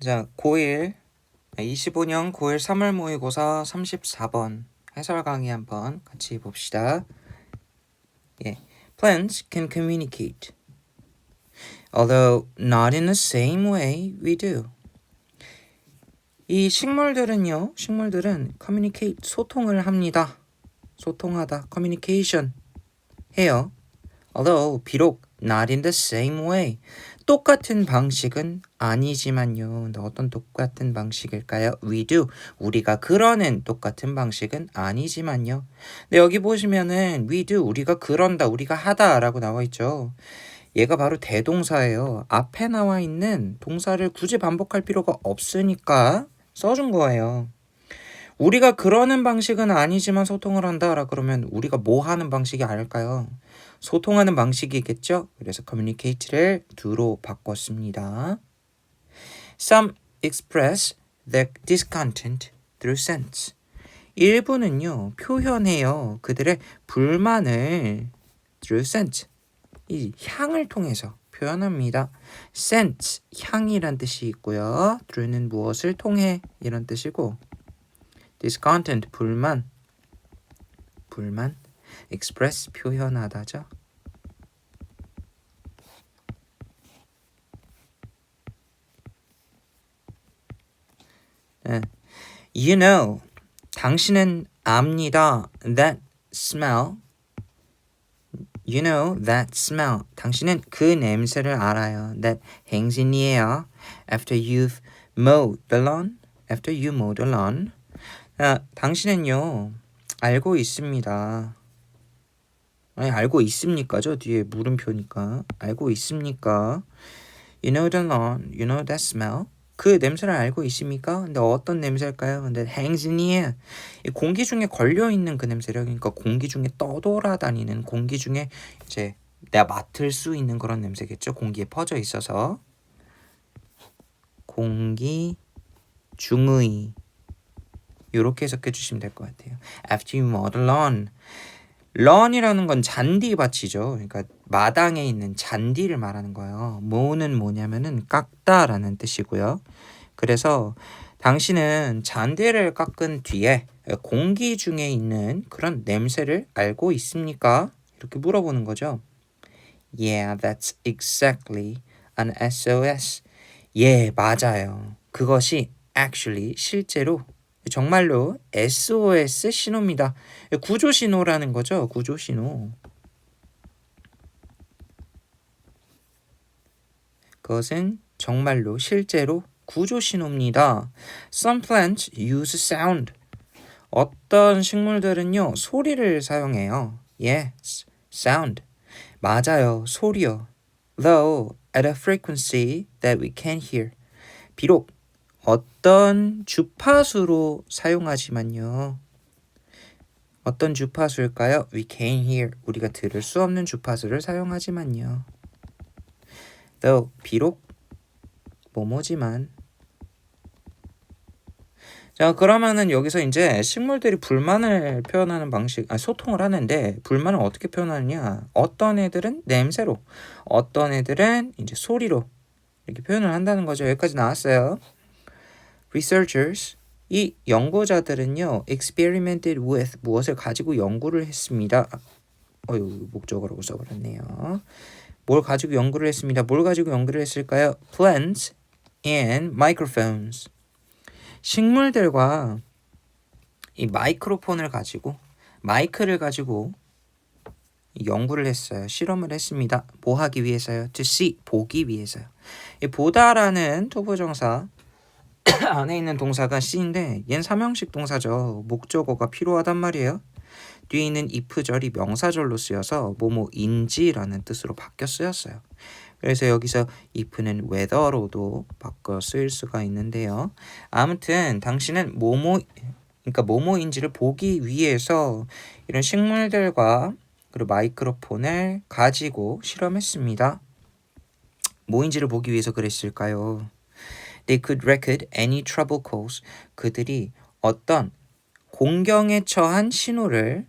자, 고1 25년 고1 3월 모의고사 34번 해설 강의 한번 같이 봅시다. 예. Plants can communicate, although not in the same way we do. 이 식물들은 communicate, 소통을 합니다. 소통하다, communication 해요. Although, 비록 not in the same way, 똑같은 방식은 아니지만요. 근데 어떤 똑같은 방식일까요? We do, 우리가 그러는 똑같은 방식은 아니지만요. 근데 여기 보시면은 we do, 우리가 그런다, 우리가 하다 라고 나와 있죠. 얘가 바로 대동사예요. 앞에 나와 있는 동사를 굳이 반복할 필요가 없으니까 써준 거예요. 우리가 그러는 방식은 아니지만 소통을 한다라 그러면 우리가 뭐 하는 방식이 아닐까요? 소통하는 방식이겠죠? 그래서 communicate를 do로 바꿨습니다. Some express their discontent through scents. 일부는요, 표현해요. 그들의 불만을 through scent, 이 향을 통해서 표현합니다. scent, 향이란 뜻이 있고요. through는 무엇을 통해 이런 뜻이고, discontent, 불만, express, 표현하다죠. 네. You know, 당신은 압니다. That smell, you know that smell, 당신은 그 냄새를 알아요. That hangs in the air after you've mowed the lawn. After you mow the lawn. 당신은요, 알고 있습니다. 아니, 알고 있습니까죠? 뒤에 물음표니까. 알고 있습니까? You know the lawn, you know that smell. 그 냄새를 알고 있습니까? 근데 어떤 냄새일까요? 근데 hangs in the air. 공기 중에 걸려있는 그 냄새를, 그러니까 공기 중에 떠돌아다니는, 공기 중에 이제 내가 맡을 수 있는 그런 냄새겠죠? 공기에 퍼져 있어서. 공기 중의. 이렇게 해석해 주시면 될 것 같아요. After you mow the lawn. 런이라는 건 잔디밭이죠. 그러니까 마당에 있는 잔디를 말하는 거예요. mow는 뭐냐면은 깎다라는 뜻이고요. 그래서 당신은 잔디를 깎은 뒤에 공기 중에 있는 그런 냄새를 알고 있습니까? 이렇게 물어보는 거죠. Yeah, that's exactly an SOS. 예, 맞아요. 그것이 actually, 실제로, 정말로 SOS 신호입니다. 구조 신호라는 거죠. 구조 신호. 그것은 정말로 실제로 구조 신호입니다. Some plants use sound. 어떤 식물들은요, 소리를 사용해요. Yes, sound. 맞아요, 소리요. Though at a frequency that we can hear. 비록 어떤 주파수로 사용하지만요. 어떤 주파수일까요? We can hear. 우리가 들을 수 없는 주파수를 사용하지만요. Though, 비록 뭐뭐지만. 자, 그러면은 여기서 이제 식물들이 불만을 표현하는 방식, 소통을 하는데 불만을 어떻게 표현하느냐? 어떤 애들은 냄새로, 어떤 애들은 이제 소리로 이렇게 표현을 한다는 거죠. 여기까지 나왔어요. Researchers, 이 연구자들은요, experimented with, 무엇을 가지고 연구를 했습니다. 목적어라고 써버렸네요. 뭘 가지고 연구를 했습니다. 뭘 가지고 연구를 했을까요? Plants and microphones. 식물들과 이 마이크로폰을 가지고, 마이크를 가지고 연구를 했어요. 실험을 했습니다. 뭐 하기 위해서요? To see, 보기 위해서요. 이 보다라는 투부정사 안에 있는 동사가 C인데 얘는 삼형식 동사죠. 목적어가 필요하단 말이에요. 뒤에 있는 if절이 명사절로 쓰여서 뭐뭐인지라는 뜻으로 바뀌어 쓰였어요. 그래서 여기서 if는 whether로도 바꿔 쓰일 수가 있는데요. 아무튼 당신은 그러니까 뭐뭐인지를 보기 위해서 이런 식물들과 그리고 마이크로폰을 가지고 실험했습니다. 뭐인지를 보기 위해서 그랬을까요? They could record any trouble calls. 그들이 어떤 공경에 처한 신호를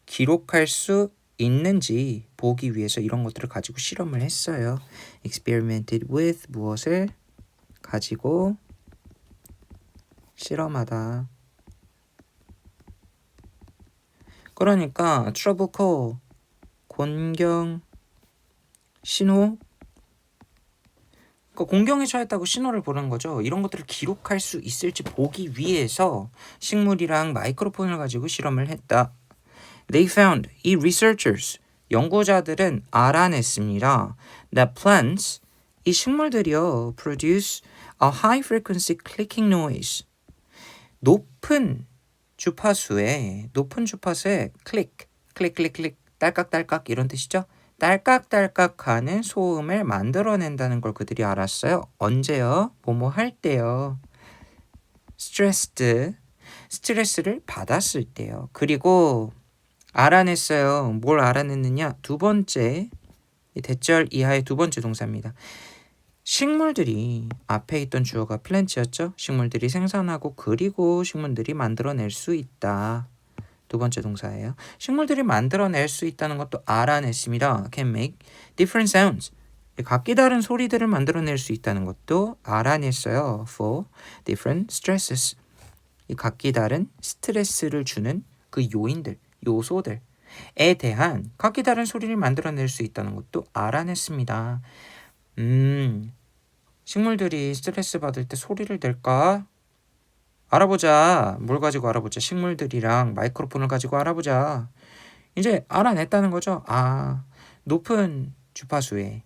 기록할 수 있는지 보기 위해서 이런 것들을 가지고 실험을 했어요. Experimented with, 무엇을 가지고 실험하다. 그러니까 trouble call, 곤경, 신호. 그러니까 공경에 처했다고 신호를 보는 거죠. 이런 것들을 기록할 수 있을지 보기 위해서 식물이랑 마이크로폰을 가지고 실험을 했다. They found, 이 researchers, 연구자들은 알아냈습니다. That plants, 이 식물들이요, produce a high frequency clicking noise. 높은 주파수에 클릭, 딸깍딸깍 이런 뜻이죠. 딸깍딸깍하는 소음을 만들어낸다는 걸 그들이 알았어요. 언제요? 뭐뭐 할 때요. 스트레스를 받았을 때요. 그리고 알아냈어요. 뭘 알아냈느냐? 두 번째, 대절 이하의 두 번째 동사입니다. 식물들이 앞에 있던 주어가 플랜츠였죠. 식물들이 생산하고 그리고 식물들이 만들어낼 수 있다. 두 번째 동사예요. 식물들이 만들어낼 수 있다는 것도 알아냈습니다. Can make different sounds. 각기 다른 소리들을 만들어낼 수 있다는 것도 알아냈어요. For different stresses. 이 각기 다른 스트레스를 주는 그 요인들, 요소들에 대한 각기 다른 소리를 만들어낼 수 있다는 것도 알아냈습니다. 식물들이 스트레스 받을 때 소리를 낼까? 알아보자. 뭘 가지고 알아보자. 식물들이랑 마이크로폰을 가지고 알아보자. 이제 알아냈다는 거죠. 아, 높은 주파수에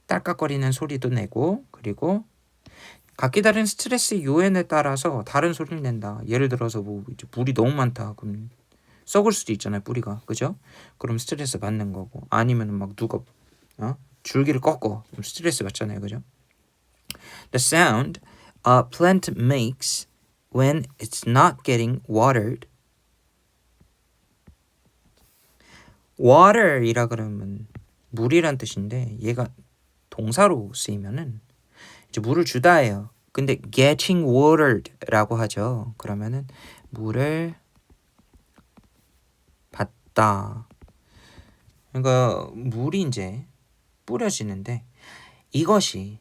딸깍거리는 소리도 내고 그리고 각기 다른 스트레스 요인에 따라서 다른 소리를 낸다. 예를 들어서 뭐 이제 물이 너무 많다. 그럼 썩을 수도 있잖아요. 뿌리가. 그죠? 그럼 스트레스 받는 거고. 아니면 막 누가 줄기를 꺾어. 그럼 스트레스 받잖아요. 그죠? The sound a plant makes when it's not getting watered. water이라 그러면 물이란 뜻인데 얘가 동사로 쓰이면은 이제 물을 주다예요. 근데 getting watered라고 하죠. 그러면은 물을 받다. 그러니까 물이 이제 뿌려지는데 이것이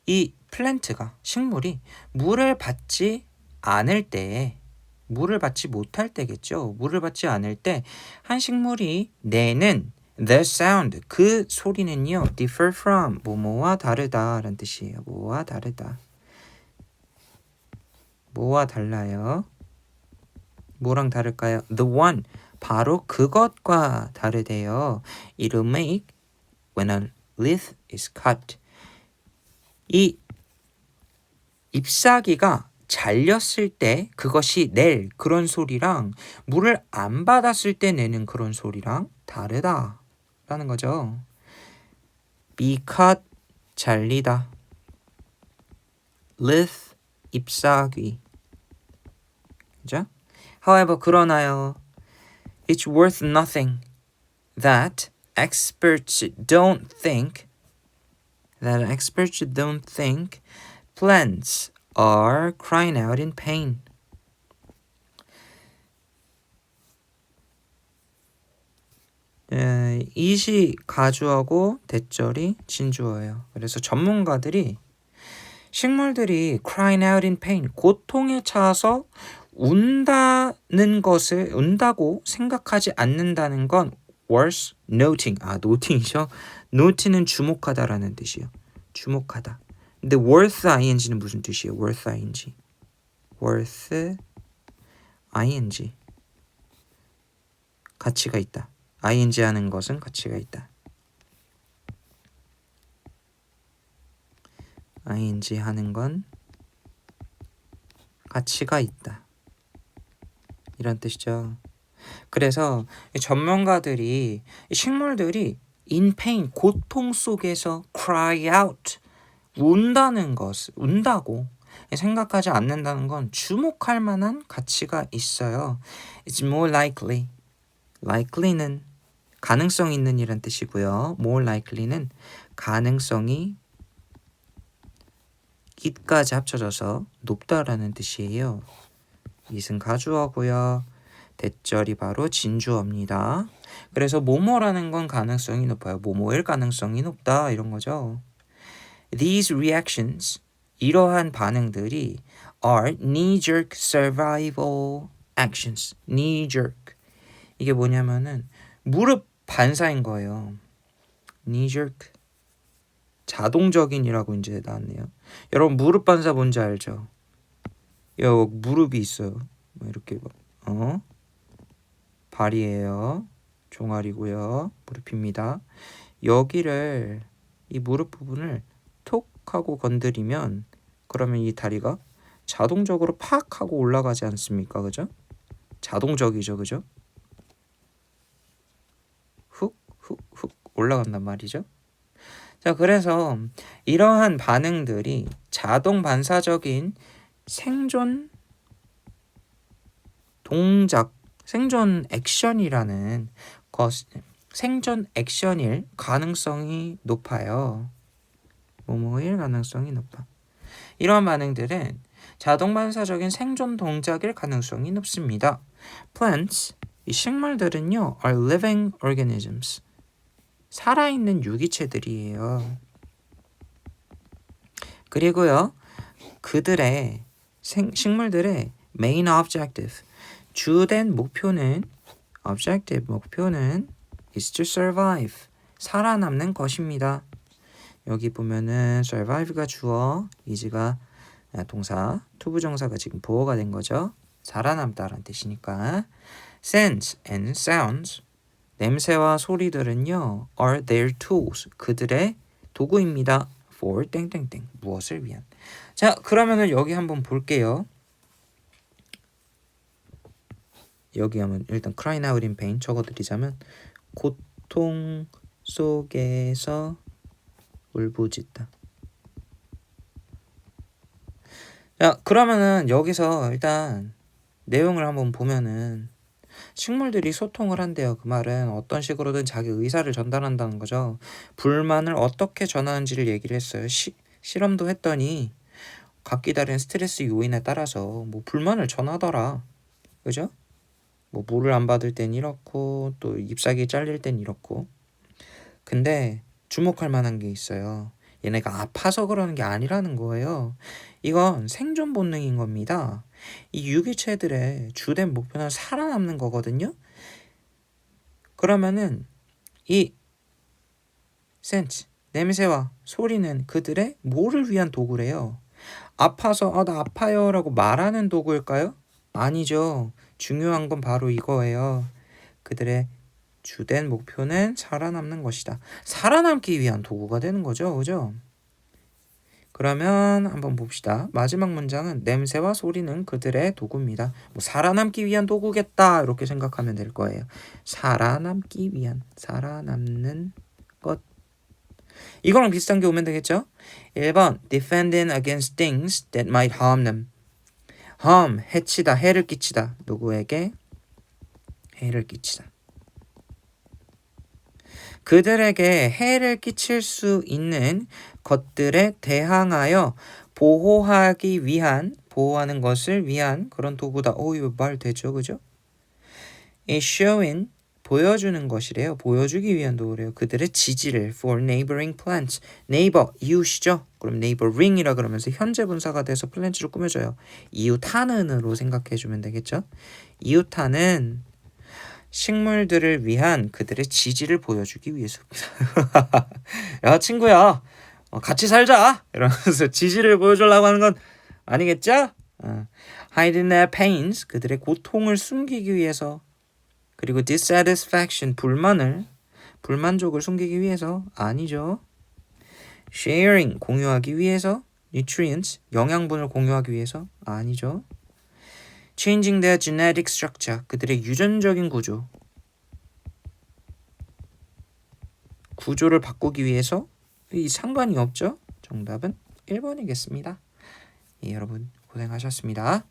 이 플랜트가 식물이 물을 받지 않을 때 물을 받지 못할 때겠죠. 물을 받지 않을 때 한 식물이 내는 the sound 그 소리는요 differ from 뭐뭐와 다르다라는 뜻이에요. 뭐와 다르다. 뭐와 달라요? 뭐랑 다를까요? The one 바로 그것과 다르대요. It'll make when a leaf is cut. 이 잎사귀가 잘렸을 때 그것이 낼 그런 소리랑 물을 안 받았을 때 내는 그런 소리랑 다르다라는 거죠. be cut 잘리다. leaf 잎사귀. 그죠? However 그러나요. It's worth nothing that experts don't think plants are crying out in pain. 이시 가주어고 대절이 진주어예요. 그래서 전문가들이 식물들이 crying out in pain, 고통에 차서 운다고 생각하지 않는다는 건 worth noting. noting이죠. note는 주목하다라는 뜻이에요. 주목하다. 근데 worth ing는 무슨 뜻이에요? worth ing. worth ing. 가치가 있다. ing 하는 것은 가치가 있다. ing 하는 건 가치가 있다. 이런 뜻이죠. 그래서 전문가들이 식물들이 in pain, 고통 속에서 cry out, 운다고 생각하지 않는다는 건 주목할 만한 가치가 있어요. It's more likely. likely는 가능성 있는 이란 뜻이고요. more likely는 가능성이 it까지 합쳐져서 높다라는 뜻이에요. it은 가주어고요. 대절이 바로 진주어입니다. 그래서 뭐뭐라는 건 가능성이 높아요. 뭐뭐일 가능성이 높다 이런 거죠. These reactions, 이러한 반응들이 are knee-jerk survival actions. knee-jerk. 이게 뭐냐면은 무릎 반사인 거예요. knee-jerk. 자동적인이라고 이제 나왔네요. 여러분 무릎 반사 뭔지 알죠? 여기 무릎이 있어요. 뭐 이렇게 발이에요. 종아리고요. 무릎입니다. 여기를 이 무릎 부분을 톡 하고 건드리면 그러면 이 다리가 자동적으로 팍 하고 올라가지 않습니까? 그죠? 자동적이죠. 그죠? 훅 올라간단 말이죠. 자, 그래서 이러한 반응들이 자동 반사적인 생존 동작, 생존 액션이라는 생존 액션일 가능성이 높아요. 뭐뭐일 가능성이 높아. 이러한 반응들은 자동 반사적인 생존 동작일 가능성이 높습니다. Plants, 이 식물들은요, are living organisms. 살아있는 유기체들이에요. 그리고요, 그들의 식물들의 main objective, 주된 목표는 is to survive, 살아남는 것입니다. 여기 보면은 survive가 주어, is가 동사, 투부정사가 지금 보어가 된 거죠. 살아남다라는 뜻이니까. Scents and sounds, 냄새와 소리들은요, are their tools, 그들의 도구입니다. for 땡땡땡, 무엇을 위한. 자, 그러면은 여기 한번 볼게요. 여기 하면 일단 crying out in pain 적어드리자면 고통 속에서 울부짖다. 자, 그러면은 여기서 일단 내용을 한번 보면은 식물들이 소통을 한대요. 그 말은 어떤 식으로든 자기 의사를 전달한다는 거죠. 불만을 어떻게 전하는지를 얘기를 했어요. 실험도 했더니 각기 다른 스트레스 요인에 따라서 뭐 불만을 전하더라. 그죠? 뭐 물을 안 받을 땐 이렇고 또 잎사귀 잘릴 땐 이렇고. 근데 주목할 만한 게 있어요. 얘네가 아파서 그러는 게 아니라는 거예요. 이건 생존 본능인 겁니다. 이 유기체들의 주된 목표는 살아남는 거거든요. 그러면은 이 센스, 냄새와 소리는 그들의 뭐를 위한 도구래요? 아파서 나 아파요 라고 말하는 도구일까요? 아니죠. 중요한 건 바로 이거예요. 그들의 주된 목표는 살아남는 것이다. 살아남기 위한 도구가 되는 거죠. 그죠? 그러면 한번 봅시다. 마지막 문장은 냄새와 소리는 그들의 도구입니다. 뭐 살아남기 위한 도구겠다 이렇게 생각하면 될 거예요. 살아남기 위한, 살아남는 것. 이거랑 비슷한 게 오면 되겠죠? 1번 defending against things that might harm them. harm, 해치다, 해를 끼치다. 누구에게? 해를 끼치다. 그들에게 해를 끼칠 수 있는 것들에 대항하여 보호하기 위한, 보호하는 것을 위한 그런 도구다. 이거 말 되죠, 그죠? is showing, 보여주는 것이래요. 보여주기 위한 도구래요. 그들의 지지를 for neighboring plants. neighbor, 이웃이죠. 그럼 neighboring이라 그러면서 현재 분사가 돼서 plant로 꾸며져요. 이웃하는으로 생각해주면 되겠죠. 이웃하는 식물들을 위한 그들의 지지를 보여주기 위해서입니다. 야 친구야 같이 살자 이러면서 지지를 보여주려고 하는 건 아니겠죠? hiding their pains, 그들의 고통을 숨기기 위해서. 그리고 dissatisfaction, 불만족을 숨기기 위해서. 아니죠. sharing, 공유하기 위해서. nutrients, 영양분을 공유하기 위해서. 아니죠. changing their genetic structure, 그들의 유전적인 구조를 바꾸기 위해서. 이 상관이 없죠. 정답은 1번이겠습니다. 예, 여러분 고생하셨습니다.